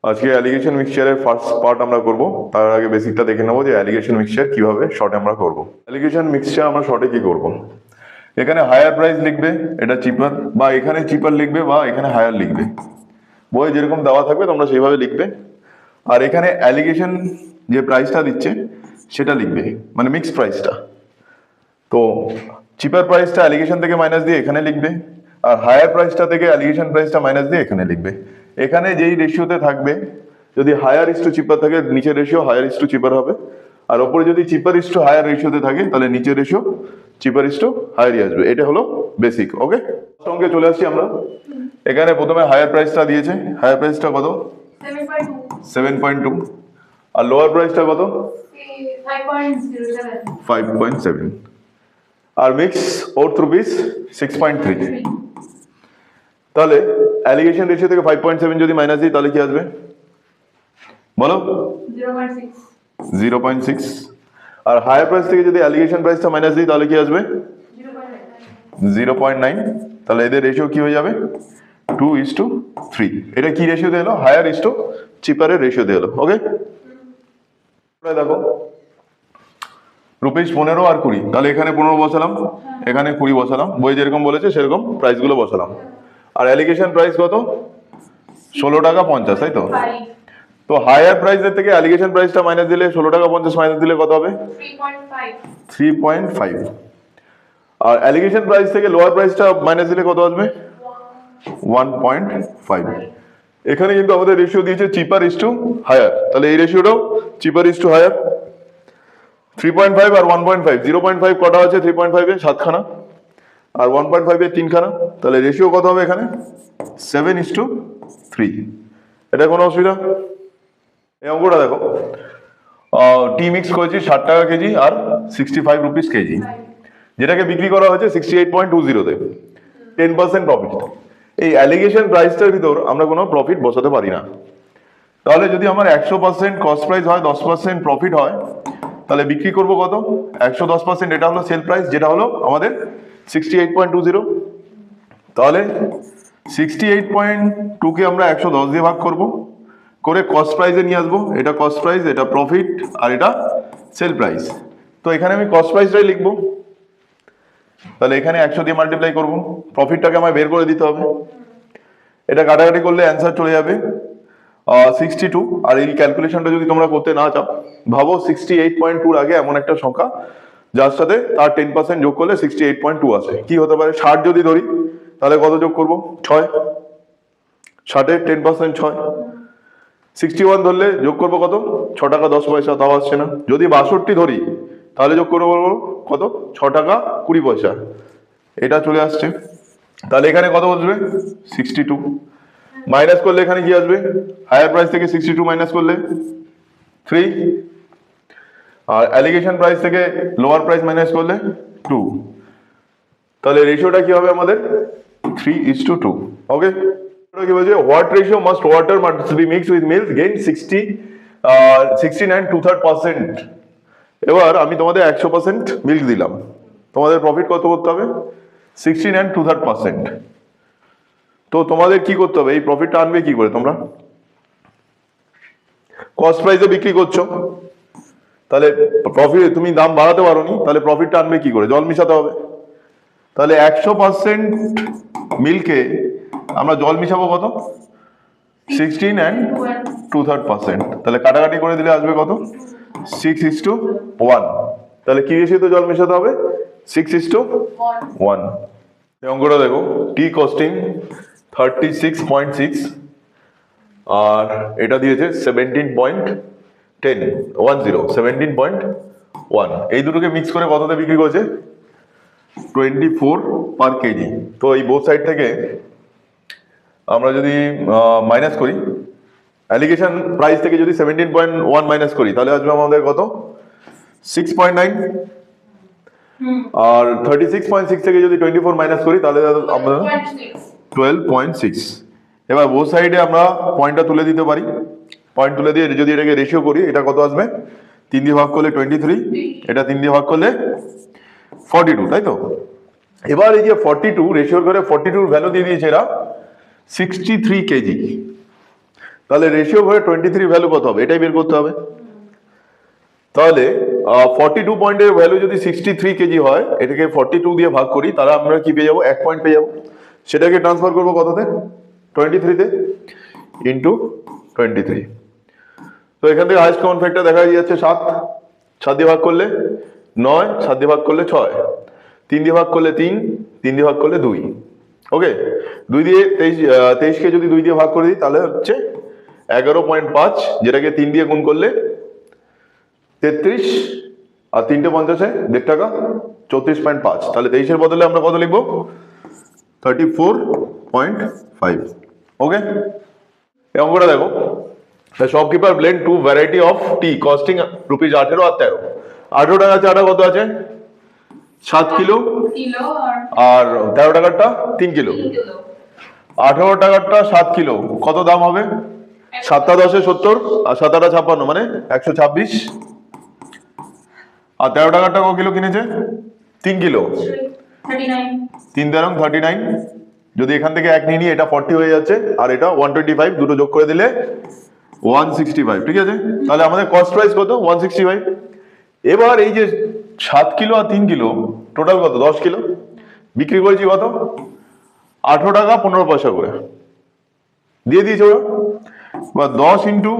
আজকে allegation মিক্সচারের first part আমরা করব। তার আগে বেসিকটা দেখে নেবো যে অ্যালিগেশন মিক্সচার কিভাবে শর্টে আমরা করব। অ্যালিগেশন মিক্সচার আমরা শর্টে কি করব, এখানে হায়ার প্রাইস লিখবে, এটা চিপার, বা এখানে চিপার লিখবে, বা এখানে হায়ার লিখবে। বইয়ে যেরকম দেওয়া থাকবে তোমরা সেইভাবে লিখবে। আর এখানে অ্যালিগেশন যে প্রাইসটা দিচ্ছে সেটা লিখবে, মানে মিক্স প্রাইসটা। তো চিপার প্রাইসটা অ্যালিগেশন থেকে মাইনাস দিয়ে এখানে লিখবে, আর হায়ার প্রাইসটা থেকে অ্যালিগেশন প্রাইসটা মাইনাস দিয়ে এখানে লিখবে। এখানে যেই রেশিওতে থাকবে, যদি হায়ার ইস টু চিপার থাকে নিচের রেশিও হায়ার ইস টু চিপার হবে, আর ওপরে যদি চিপার ইস টু হায়ার রেশিওতে থাকে তাহলে নিচের রেশিও চিপার ইস টু হায়ারই আসবে। এটা হলো বেসিক। ওকে, অঙ্কে চলে আসছি আমরা। এখানে প্রথমে হায়ার প্রাইসটা দিয়েছে, হায়ার প্রাইসটা কত? 7.2। আর লোয়ার প্রাইসটা কত? 5.7। আর মিক্স ওর্থ রুপিস 6.3। তাহলে অ্যালিগেশন রেশিও থেকে 5.7 যদি মাইনাস দিই তাহলে কি আসবে বলো? 0.6। আর হায়ার প্রাইস থেকে যদি অ্যালিগেশন প্রাইসটা মাইনাস দিই তাহলে কি আসবে? 0.9। তাহলে এদের রেশিও কি হয়ে যাবে? 2:3। এটা কি রেশিও দিয়ে এলো? হায়ার ইস টু চিপারের রেশিও দিয়ে এলো। ওকে, দেখো রুপিস 15 আর 20, তাহলে এখানে 15 বসালাম, এখানে 20 বসালাম, বই যেরকম বলেছে সেরকম প্রাইসগুলো বসালাম। আর অ্যালিগেশন প্রাইস কত? 16 টাকা 50, তাই তো? তো হায়ার প্রাইসের থেকে অ্যালিগেশন প্রাইসটা মাইনাস দিলে 16 টাকা 50 মাইনাস দিলে কত হবে? 3.5। আর অ্যালিগেশন প্রাইস থেকে লোয়ার প্রাইসটা মাইনাস দিলে কত আসবে? 1.5। এখানে কিন্তু আমাদের রেশিও দিয়েছে চিপার ইস টু হায়ার, তাহলে এই রেশিওটাও চিপার ইস টু হায়ার। 3.5 আর 1.5, 0.5 কটা আছে 3.5 এ? 7খানা। আর 1.5 এর 3খানা, তাহলে রেশিও কত হবে এখানে? 7:3। এটা কোনো অসুবিধা? এই অঙ্কটা দেখো, টি মিক্স করেছি 60 টাকা কেজি আর 65 রুপিস কেজি, যেটাকে বিক্রি করা হয়েছে 68.20-তে, 10% প্রফিট। এই অ্যালিগেশন প্রাইসটার ভিতর আমরা কোনো প্রফিট বসাতে পারি না। তাহলে যদি আমার 100% কস্ট প্রাইস হয়, 10% প্রফিট হয়, তাহলে বিক্রি করব কত? 110%। এটা হলো সেল প্রাইস, যেটা হলো আমাদের 68.20। তাহলে 68.2 আমরা 110 দিয়ে ভাগ করব, করে কস্ট প্রাইসে নিয়ে আসবো। এটা কস্ট প্রাইস, এটা প্রফিট, আর এটা সেল প্রাইস। তো এখানে আমি কস্ট প্রাইসটাই লিখবো। তাহলে এখানে 100 দিয়ে মাল্টিপ্লাই করবো, প্রফিটটাকে আমায় বের করে দিতে হবে। এটা কাটাকাটি করলে অ্যান্সার চলে যাবে 62। আর এই ক্যালকুলেশনটা যদি তোমরা করতে না চাও, ভাবো 68.2 আগে এমন একটা সংখ্যা যার সাথে তার 10% যোগ করলে 68.2 আসে। কি হতে পারে? 60 যদি ধরি তাহলে কত যোগ করবো? 6। 60-এর 10% 6। 61 ধরলে যোগ করবো কত? 6 টাকা 10 পয়সা, তাও আসছে না। যদি 62 ধরি তাহলে যোগ করবো কত? 6 টাকা 20 পয়সা, এটা চলে আসছে। তাহলে এখানে কত বসবে? 62। মাইনাস করলে এখানে কি আসবে? হায়ার প্রাইস থেকে 62 মাইনাস করলে 3। আর অ্যালিগেশন প্রাইস থেকে লোয়ার প্রাইস মাইনাস করলে 2। তাহলে রেশিওটা কি হবে আমাদের? 3:2। ওকে, কি বলছে? What ratio must water must be mixed with milk gain 69 2/3%। এবার আমি তোমাদের 100% মিল্ক দিলাম, তোমাদের প্রফিট কত করতে হবে? 69 2/3%। তো তোমাদের কি করতে হবে? এই প্রফিটটা আনবে কি করে? তোমরা কস্ট প্রাইসে বিক্রি করছো, তাহলে প্রফিট তুমি দাম বাড়াতে পারোনি, তাহলে প্রফিটটা আনবে কি করে? জল মিশাতে হবে। তাহলে 100% মিল্কে আমরা জল মিশাবো কত? 16 2/3%। তাহলে কাটাকাটি করে দিলে আসবে কত? 6:1। তাহলে কি রেশিওতে জল মেশাতে হবে? 6:1। এই অঙ্কটা দেখো, টি কস্টিং 36.6 আর এটা দিয়েছে 17.1। এই দুটোকে মিক্স করে কততে বিক্রি করেছে? 24 পার কেজি। তো এই বোথ সাইড থেকে আমরা যদি মাইনাস করি, অ্যালিগেশন প্রাইস থেকে যদি 17.1 মাইনাস করি তাহলে আসবে আমাদের কত? 6.9। আর 36.6 থেকে যদি 24 মাইনাস করি তাহলে আমরা 12.6। এবার বোথ সাইডে আমরা পয়েন্টটা তুলে দিতে পারি। পয়েন্ট তুলে দিয়ে যদি এটাকে রেশিও করি, এটা কত আসবে? 3 দিয়ে ভাগ করলে 23, এটা 3 দিয়ে ভাগ করলে 42, তাই তো? এবার এই যে 42 রেশিওর করে 42 ভ্যালু দিয়ে দিয়েছে এরা 63 কেজি। তাহলে রেশিও করে 23 ভ্যালু কত হবে, এটাই বের করতে হবে। তাহলে 42 পয়েন্টের ভ্যালু যদি 63 কেজি হয়, এটাকে 42 দিয়ে ভাগ করি, তাহলে আমরা কি পেয়ে যাবো, 1 পয়েন্ট পেয়ে যাবো। সেটাকে ট্রান্সফার করবো কততে, 23-তে, ইন্টু 23। তো এখান থেকে হাইস্ট কমন ফ্যাক্টর দেখা যাচ্ছে 7, 7 দিয়ে ভাগ করলে 9, 7 দিয়ে ভাগ করলে 6, 3 দিয়ে ভাগ করলে 3, 3 দিয়ে ভাগ করলে 2। ওকে, 2 দিয়ে 23কে যদি 2 দিয়ে ভাগ করে দিই তাহলে হচ্ছে 11.5, যেটাকে 3 দিয়ে গুণ করলে 33, আর 3টে 50-এ 1.5 টাকা, 34.5। তাহলে 23-এর বদলে আমরা কত লিখবো, 34.5। ওকে, এই অঙ্কটা দেখো, The shopkeeper blend two variety of tea costing rupees 18 আর 13। 18 টাকা চাটা কত আছে, 7 কিলো, আর 13 টাকারটা 3 কিলো। 18 টাকারটা 7 কিলো কত দাম হবে, 7টা 10-এ 70, আর 7টা 56 মানে 126। আর 13 টাকারটা কত কিলো কিনেছে, 3 কিলো, 3 তেরং 39। যদি এখান থেকে 1 নিয়ে নিই, এটা 40 হয়ে যাচ্ছে, আর এটা 125, দুটো যোগ করে দিলে 165। ঠিক আছে, তাহলে আমাদের কস্ট প্রাইস কত, 165। এবার এই যে 7 কিলো আর 3 কিলো টোটাল কত, 10 কিলো বিক্রি করেছি কত, 18 টাকা 15 পয়সা করে দিয়ে দিয়েছে ওরা। বা 10 ইন্টু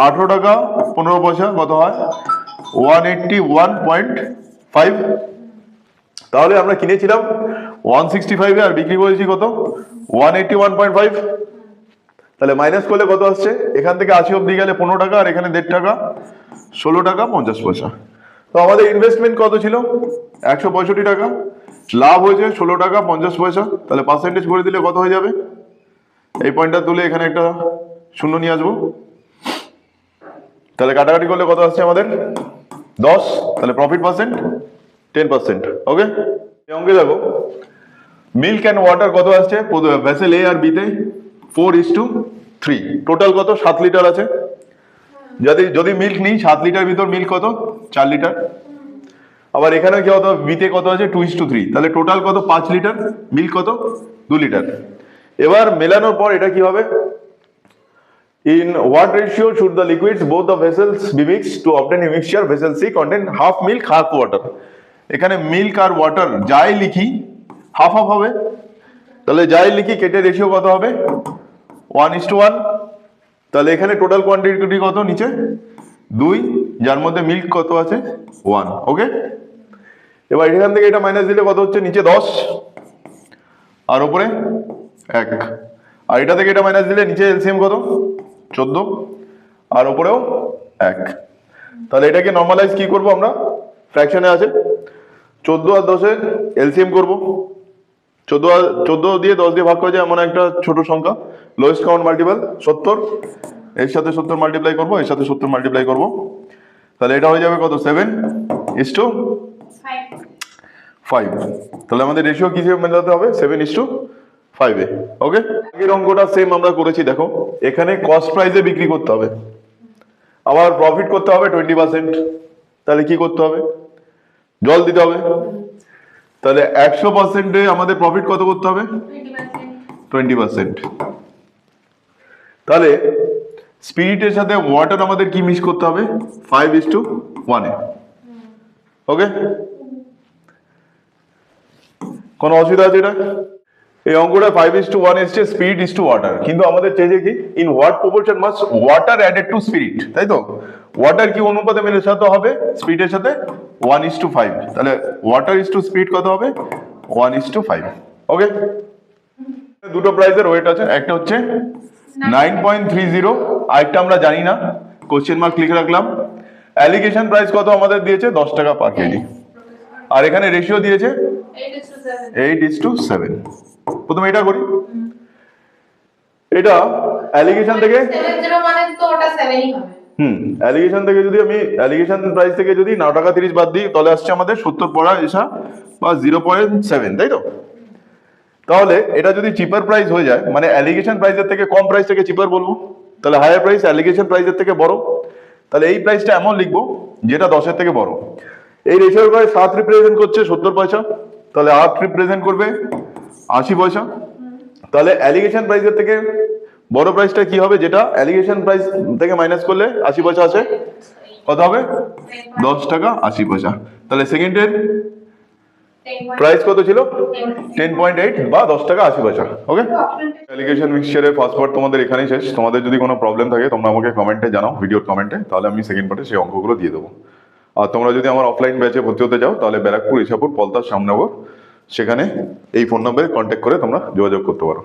18 টাকা 15 পয়সা কত হয়, 181.5। তাহলে আমরা কিনেছিলাম 165 আর বিক্রি করেছি কত, 181.5। তাহলে মাইনাস করলে কত আসছে, এখান থেকে 80 অব্দি গেলে 15 টাকা, আর এখানে 1.5 টাকা, 16 টাকা 50 পয়সা। তো আমাদের ইনভেস্টমেন্ট কত ছিল, 165 টাকা, লাভ হয়েছে 16 টাকা 50 পয়সা। তাহলে পার্সেন্টেজ করে দিলে কত হয়ে যাবে, এই পয়েন্টটা তুলে এখানে একটা শূন্য নিয়ে আসবো। তাহলে কাটাকাটি করলে কত আসছে আমাদের, 10। তাহলে প্রফিট পার্সেন্ট 10%। ওকে, এই অঙ্কে দেখো মিল্ক অ্যান্ড ওয়াটার কত আসছে ভেসেল এ আর বিতে, 4:3। টোটাল কত, 7 লিটার আছে। যদি মিল্ক নিই, 7 লিটার ভিতর মিল্ক কত, 4 লিটার। আবার এখানে কি কত, বিতে কত আছে, 2:3। তাহলে টোটাল কত, 5 লিটার, মিল্ক কত, 2 লিটার। এবার মেলানোর পর এটা কি হবে, in what ratio should the liquids both the vessels be mixed to obtain a mixture, vessel C contain half milk half water। এখানে মিল্ক আর ওয়াটার যাই লিখি হাফ হাফ হবে। তাহলে যাই লিখি কেটে রেশিও কত হবে, 1:1। তাহলে এখানে টোটাল কোয়ান্টিটি কত, নিচে 2, যার মধ্যে মিল্ক কত আছে, 1। ওকে, এবার এখান থেকে এটা মাইনাস দিলে কত হচ্ছে, নিচে 10 আর উপরে 1, আর এটা থেকে এটা মাইনাস দিলে নিচে এলসিএম কত, 14 আর উপরেও 1। তাহলে এটাকে নরমালাইজ কি করব আমরা, ফ্র্যাকশনে আছে 14 আর 10-এর এলসিএম করব। 14 দিয়ে 10 দিয়ে ভাগ করে যায় এমন একটা ছোট সংখ্যা, লোয়েস্ট কমন মাল্টিপল 70, এর সাথে 70 মাল্টিপ্লাই করব, এর সাথে 70 মাল্টিপ্লাই করব। তাহলে এটা হয়ে যাবে কত, 7:5। তাহলে আমাদের রেশিও কি মেলাতে হবে, 7:5-এ। ওকে, আগের অঙ্কটা সেম আমরা করেছি। দেখো এখানে কস্ট প্রাইসে বিক্রি করতে হবে, আবার প্রফিট করতে হবে 20%। তাহলে কি করতে হবে, জল দিতে হবে। তাহলে 100%-এ আমাদের প্রফিট কত করতে হবে, 20%। তাহলে স্পিরিটের সাথে ওয়াটার আমাদের কি মিক্স করতে হবে, 5:1-এ। ওকে, কোন অসুবিধা আছে এটা, এই অঙ্কটা 5:1 এসছে, স্পিরিট ইজ টু ওয়াটার। কিন্তু আমাদের চেয়েছে কি, in what proportion must water added to spirit, তাই তো। ওয়াটার কি অনুপাতে মেশাতে হবে স্পিরিটের সাথে, 1:5। তাহলে ওয়াটার ইজ টু স্পিরিট কত হবে, 1:5। ওকে, দুটো প্রাইসের ওয়েট আছে, একটা হচ্ছে 9.30, আরেকটা আমরা জানি না, কোশ্চেন মার্ক লিখে রাখলাম। অ্যালিগেশন প্রাইস কত আমাদের দিয়েছে, 10 টাকা পার কেজি, আর এখানে রেশিও দিয়েছে 8:7। প্রথমে এটা করি, এটা অ্যালিগেশন থেকে, অ্যালিগেশন থেকে যদি আমি অ্যালিগেশন প্রাইস থেকে যদি 9 টাকা 30 বাদ দিই, তাহলে আসছে আমাদের 70 পড়া এসা বা 0.7, তাই তো। তাহলে এটা যদি চিপার প্রাইস হয়ে যায়, মানে অ্যালিগেশন প্রাইসের থেকে কম প্রাইস থেকে চিপার বলবো, তাহলে হায়ার প্রাইস অ্যালিগেশন প্রাইসের থেকে বড়। তাহলে এই প্রাইসটা এমন লিখবো যেটা 10-এর থেকে বড়। এই রেশিওর প্রাইস 7 রিপ্রেজেন্ট করছে 70 পয়সা, তাহলে 8 রিপ্রেজেন্ট করবে 80 পয়সা। তাহলে অ্যালিগেশন প্রাইসের থেকে বড় প্রাইসটা কি হবে, যেটা অ্যালিগেশন প্রাইস থেকে মাইনাস করলে 80 পয়সা আছে, কত হবে 10 টাকা 80 পয়সা। তাহলে সেকেন্ডের প্রাইস কত ছিল 10.8 বা 10 টাকা 80 পয়সা। ওকে, অ্যালিগেশন মিক্সচারের ফার্স্ট পার্ট তোমাদের এখানেই শেষ। তোমাদের যদি কোনো প্রবলেম থাকে তোমরা আমাকে কমেন্টে জানাও, ভিডিওর কমেন্টে, তাহলে আমি সেকেন্ড পার্টে সেই অঙ্কগুলো দিয়ে দেবো। আর তোমরা যদি আমার অফলাইন ব্যাচে ভর্তি হতে চাও তাহলে ব্যারাকপুর, ইছাপুর, পলতার, শ্যামনগর, সেখানে এই ফোন নম্বরে কন্ট্যাক্ট করে তোমরা যোগাযোগ করতে পারো।